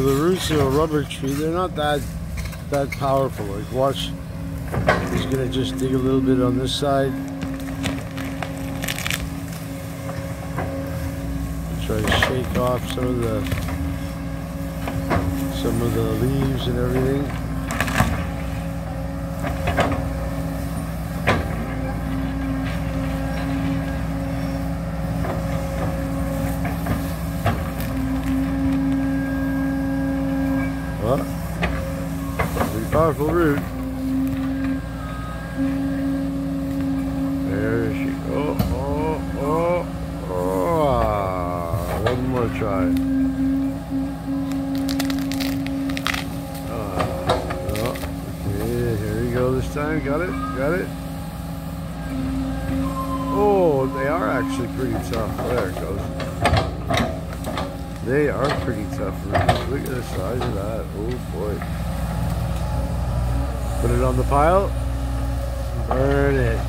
the roots of a rubber tree, they're not that powerful. Like watch, he's gonna just dig a little bit on this side. Try to shake off some of the leaves and everything. Well, pretty powerful root. There she goes. One more try. Okay, here we go this time. Got it? Got it? Oh, they are actually pretty tough. There it goes. They are pretty tough roots. Look at the size of that. Oh boy. Put it on the pile. Burn it.